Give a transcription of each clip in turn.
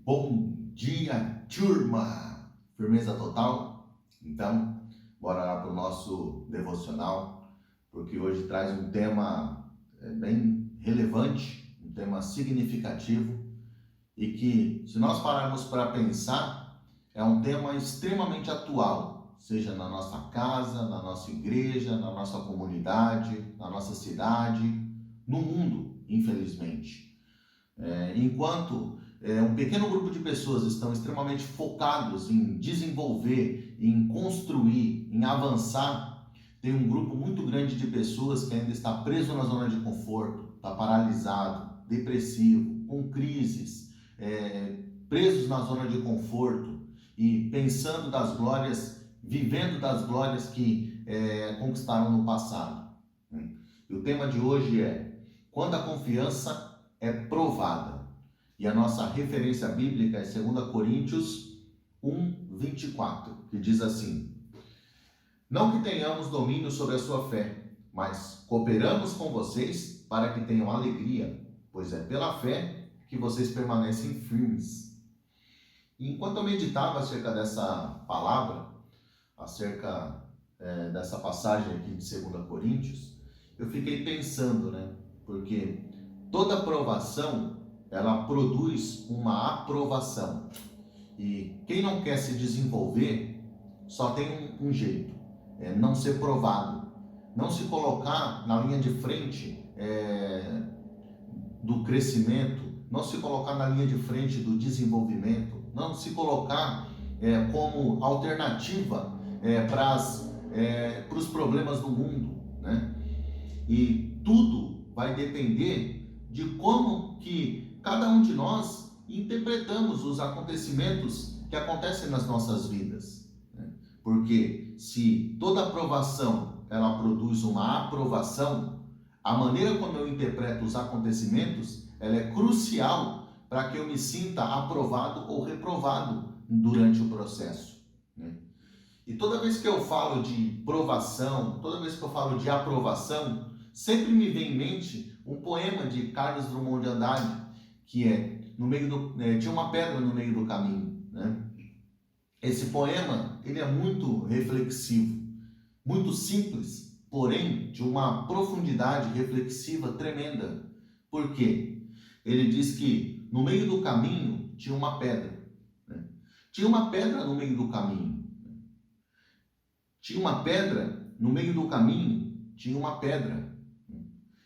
Bom dia, turma! Firmeza total? Então, bora lá para o nosso devocional, porque hoje traz um tema bem relevante, um tema significativo e que, se nós pararmos para pensar, é um tema extremamente atual, seja na nossa casa, na nossa igreja, na nossa comunidade, na nossa cidade, no mundo, infelizmente. Enquanto um pequeno grupo de pessoas estão extremamente focados em desenvolver, em construir, em avançar, tem um grupo muito grande de pessoas que ainda está preso na zona de conforto, está paralisado, depressivo, com crises, presos na zona de conforto e pensando das glórias, vivendo das glórias que conquistaram no passado. E o tema de hoje é: quando a confiança é provada. E a nossa referência bíblica é 2 Coríntios 1:24, que diz assim: não que tenhamos domínio sobre a sua fé, mas cooperamos com vocês para que tenham alegria, pois é pela fé que vocês permanecem firmes. E enquanto eu meditava acerca dessa palavra, acerca dessa passagem aqui de 2 Coríntios, eu fiquei pensando, porque toda provação, ela produz uma aprovação. E quem não quer se desenvolver, só tem um jeito, é não ser provado. Não se colocar na linha de frente do crescimento, não se colocar na linha de frente do desenvolvimento, não se colocar como alternativa para os problemas do mundo, E tudo vai depender de como que cada um de nós interpretamos os acontecimentos que acontecem nas nossas vidas. Porque se toda aprovação ela produz uma aprovação, a maneira como eu interpreto os acontecimentos, ela é crucial para que eu me sinta aprovado ou reprovado durante o processo. E toda vez que eu falo de provação, toda vez que eu falo de aprovação, sempre me vem em mente um poema de Carlos Drummond de Andrade, que tinha uma pedra no meio do caminho. Esse poema, ele é muito reflexivo, muito simples, porém de uma profundidade reflexiva tremenda. Por quê? Ele diz que no meio do caminho tinha uma pedra. Tinha uma pedra no meio do caminho. Tinha uma pedra no meio do caminho, tinha uma pedra.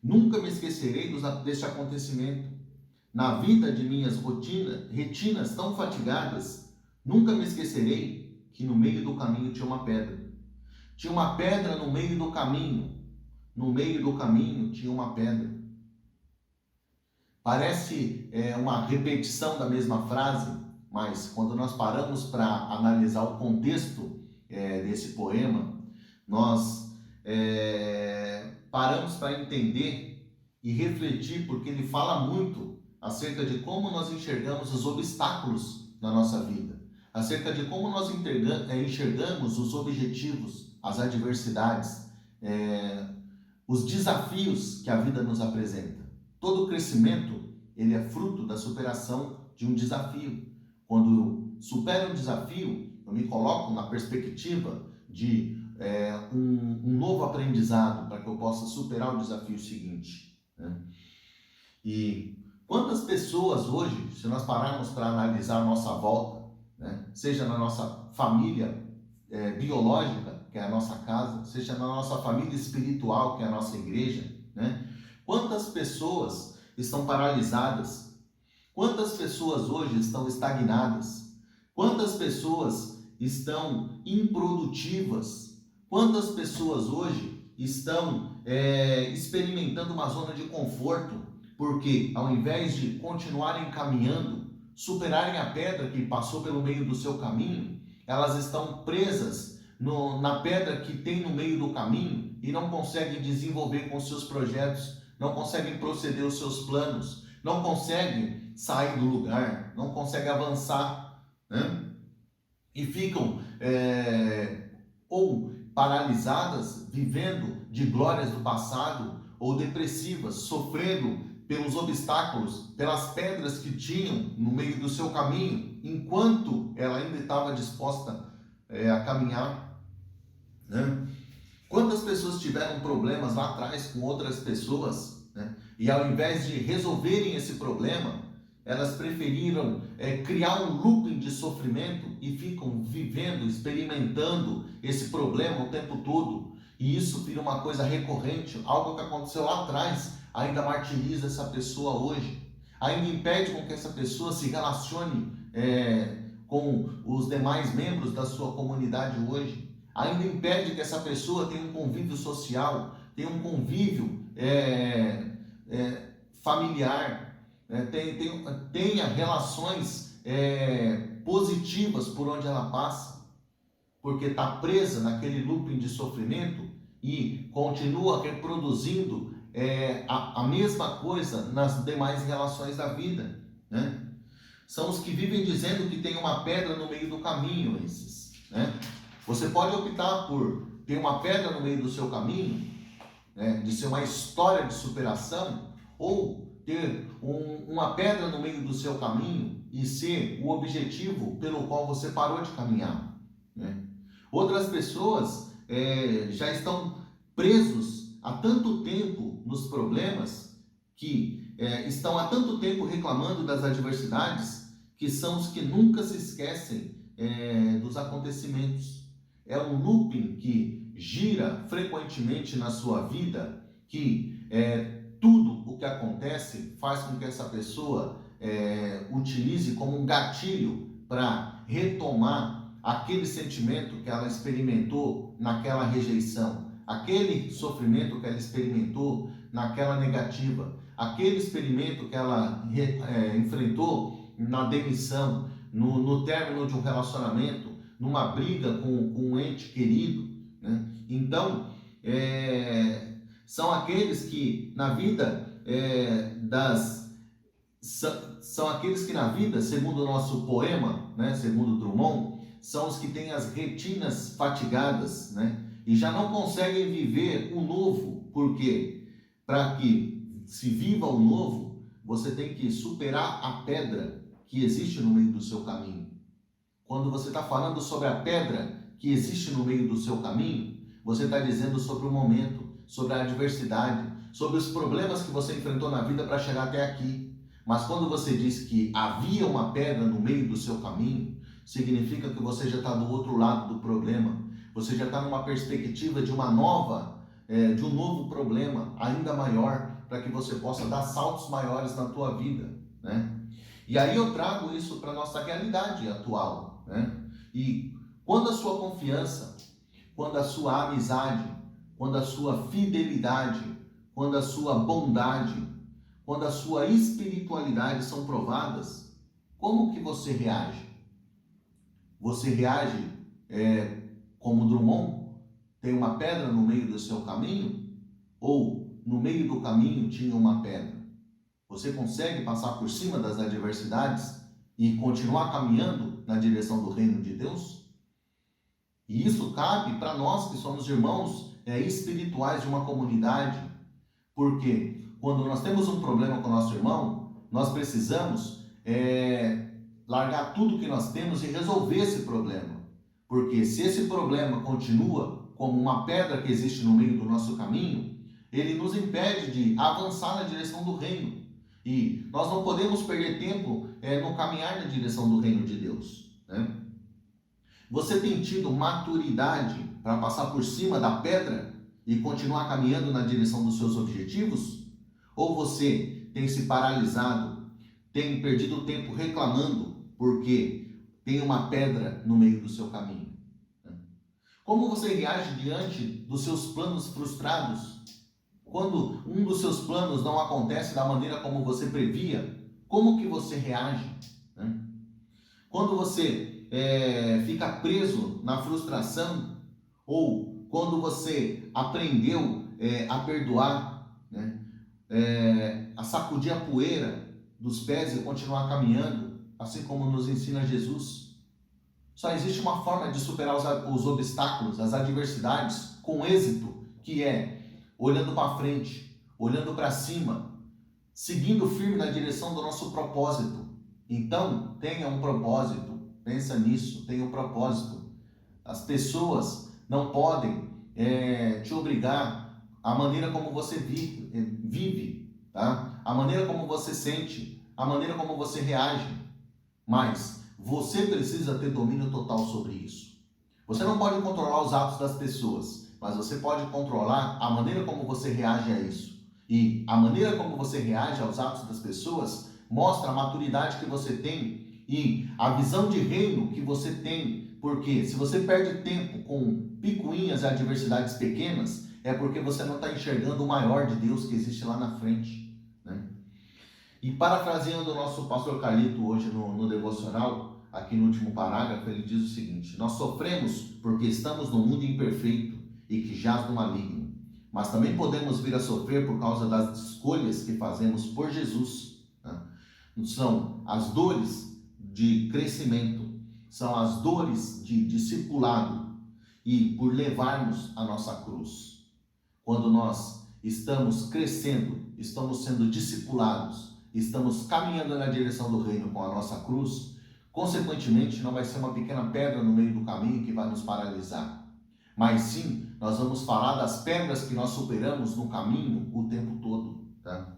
Nunca me esquecerei deste acontecimento. Na vida de minhas retinas tão fatigadas, nunca me esquecerei que no meio do caminho tinha uma pedra. Tinha uma pedra no meio do caminho. No meio do caminho tinha uma pedra. Parece uma repetição da mesma frase, mas quando nós paramos para analisar o contexto desse poema, nós paramos para entender e refletir, porque ele fala muito acerca de como nós enxergamos os obstáculos na nossa vida, acerca de como nós enxergamos os objetivos, as adversidades, os desafios que a vida nos apresenta. Todo crescimento, ele é fruto da superação de um desafio. Quando eu supero um desafio, eu me coloco na perspectiva de um novo aprendizado para que eu possa superar o desafio seguinte. E quantas pessoas hoje, se nós pararmos para analisar a nossa volta, seja na nossa família biológica, que é a nossa casa, seja na nossa família espiritual, que é a nossa igreja, quantas pessoas estão paralisadas? Quantas pessoas hoje estão estagnadas? Quantas pessoas estão improdutivas? Quantas pessoas hoje estão experimentando uma zona de conforto, porque ao invés de continuarem caminhando, superarem a pedra que passou pelo meio do seu caminho, elas estão presas na pedra que tem no meio do caminho e não conseguem desenvolver com seus projetos, não conseguem proceder os seus planos, não conseguem sair do lugar, não conseguem avançar, e ficam ou paralisadas, vivendo de glórias do passado, ou depressivas, sofrendo pelos obstáculos, pelas pedras que tinham no meio do seu caminho, enquanto ela ainda estava disposta a caminhar, né? Quantas pessoas tiveram problemas lá atrás com outras pessoas, né? E ao invés de resolverem esse problema, elas preferiram criar um looping de sofrimento e ficam vivendo, experimentando esse problema o tempo todo. E isso vira uma coisa recorrente, algo que aconteceu lá atrás, ainda martiriza essa pessoa hoje, ainda impede com que essa pessoa se relacione com os demais membros da sua comunidade hoje, ainda impede que essa pessoa tenha um convívio social, tenha um convívio familiar, tenha relações positivas por onde ela passa, porque está presa naquele looping de sofrimento e continua reproduzindo a mesma coisa nas demais relações da vida, né? São os que vivem dizendo que tem uma pedra no meio do caminho, esses, né? Você pode optar por ter uma pedra no meio do seu caminho, né, de ser uma história de superação, ou ter uma pedra no meio do seu caminho e ser o objetivo pelo qual você parou de caminhar, né? Outras pessoas já estão presos há tanto tempo nos problemas, que estão há tanto tempo reclamando das adversidades, que são os que nunca se esquecem dos acontecimentos. É um looping que gira frequentemente na sua vida, que tudo o que acontece faz com que essa pessoa utilize como um gatilho para retomar aquele sentimento que ela experimentou naquela rejeição, aquele sofrimento que ela experimentou naquela negativa, aquele experimento que ela enfrentou na demissão, no término de um relacionamento, numa briga com um ente querido, né? Então, são aqueles que na vida são aqueles que na vida, segundo o nosso poema, né, segundo Drummond, são os que têm as retinas fatigadas, né, e já não conseguem viver o novo. Por quê? Para que se viva o novo, você tem que superar a pedra que existe no meio do seu caminho. Quando você está falando sobre a pedra que existe no meio do seu caminho, você está dizendo sobre o momento, sobre a adversidade, sobre os problemas que você enfrentou na vida para chegar até aqui. Mas quando você diz que havia uma pedra no meio do seu caminho, significa que você já está do outro lado do problema. Você já está numa perspectiva de uma nova, de um novo problema ainda maior, para que você possa dar saltos maiores na tua vida, né? E aí eu trago isso para a nossa realidade atual, né? E quando a sua confiança, quando a sua amizade, quando a sua fidelidade, quando a sua bondade, quando a sua espiritualidade são provadas, como que você reage? Você reage como Drummond? Tem uma pedra no meio do seu caminho? Ou no meio do caminho tinha uma pedra? Você consegue passar por cima das adversidades e continuar caminhando na direção do reino de Deus? E isso cabe para nós que somos irmãos espirituais de uma comunidade, porque quando nós temos um problema com o nosso irmão, nós precisamos largar tudo que nós temos e resolver esse problema. Porque se esse problema continua como uma pedra que existe no meio do nosso caminho, ele nos impede de avançar na direção do reino. E nós não podemos perder tempo no caminhar na direção do reino de Deus, né? Você tem tido maturidade para passar por cima da pedra e continuar caminhando na direção dos seus objetivos? Ou você tem se paralisado, tem perdido tempo reclamando porque tem uma pedra no meio do seu caminho? Como você reage diante dos seus planos frustrados? Quando um dos seus planos não acontece da maneira como você previa, como que você reage, né? Quando você fica preso na frustração, ou quando você aprendeu a perdoar, né? A sacudir a poeira dos pés e continuar caminhando, assim como nos ensina Jesus. Só existe uma forma de superar os obstáculos, as adversidades, com êxito, que é olhando para frente, olhando para cima, seguindo firme na direção do nosso propósito. Então, tenha um propósito, pensa nisso, tenha um propósito. As pessoas não podem te obrigar à maneira como você vive, tá? A maneira como você sente, a maneira como você reage, mas você precisa ter domínio total sobre isso. Você não pode controlar os atos das pessoas, mas você pode controlar a maneira como você reage a isso. E a maneira como você reage aos atos das pessoas mostra a maturidade que você tem e a visão de reino que você tem. Porque se você perde tempo com picuinhas e adversidades pequenas, é porque você não está enxergando o maior de Deus que existe lá na frente, né? E parafraseando o nosso pastor Carlito hoje no devocional, aqui no último parágrafo, ele diz o seguinte: nós sofremos porque estamos no mundo imperfeito e que jaz no maligno, mas também podemos vir a sofrer por causa das escolhas que fazemos por Jesus, né? São as dores de crescimento, são as dores de discipulado e por levarmos a nossa cruz. Quando nós estamos crescendo, estamos sendo discipulados, estamos caminhando na direção do reino com a nossa cruz, consequentemente não vai ser uma pequena pedra no meio do caminho que vai nos paralisar, mas sim, nós vamos falar das pedras que nós superamos no caminho o tempo todo, tá?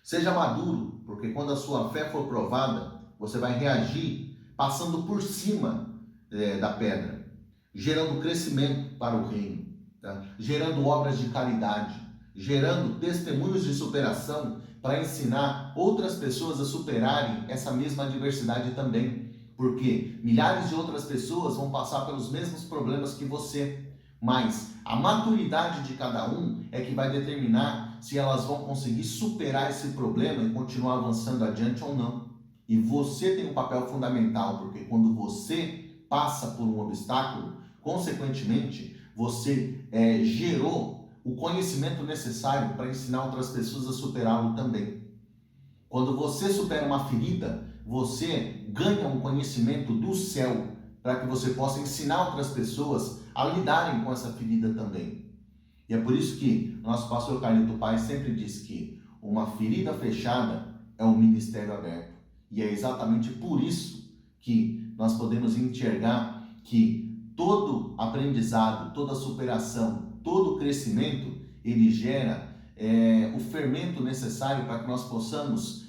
Seja maduro, porque quando a sua fé for provada, você vai reagir passando por cima da pedra, gerando crescimento para o reino, tá? Gerando obras de caridade, gerando testemunhos de superação para ensinar outras pessoas a superarem essa mesma adversidade também, porque milhares de outras pessoas vão passar pelos mesmos problemas que você, mas a maturidade de cada um é que vai determinar se elas vão conseguir superar esse problema e continuar avançando adiante ou não. E você tem um papel fundamental, porque quando você passa por um obstáculo, consequentemente, você gerou o conhecimento necessário para ensinar outras pessoas a superá-lo também. Quando você supera uma ferida, você ganha um conhecimento do céu para que você possa ensinar outras pessoas a lidarem com essa ferida também. E é por isso que o nosso pastor Carlito Paes sempre diz que uma ferida fechada é um ministério aberto. E é exatamente por isso que nós podemos enxergar que todo aprendizado, toda superação, todo crescimento, ele gera o fermento necessário para que nós possamos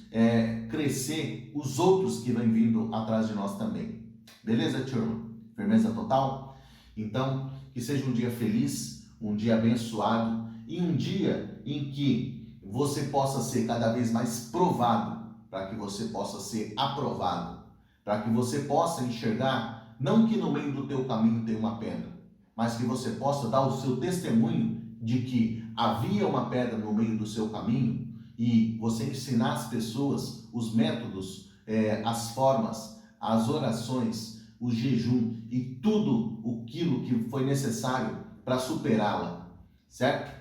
crescer os outros que vêm vindo atrás de nós também. Beleza, turma? Firmeza total? Então, que seja um dia feliz, um dia abençoado e um dia em que você possa ser cada vez mais provado, para que você possa ser aprovado, para que você possa enxergar, não que no meio do teu caminho tem uma pedra, mas que você possa dar o seu testemunho de que havia uma pedra no meio do seu caminho e você ensinar às pessoas os métodos, as formas, as orações, o jejum e tudo aquilo que foi necessário para superá-la, certo?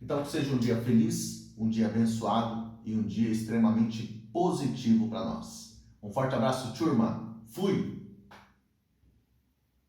Então que seja um dia feliz, um dia abençoado e um dia extremamente positivo para nós. Um forte abraço, turma. Fui!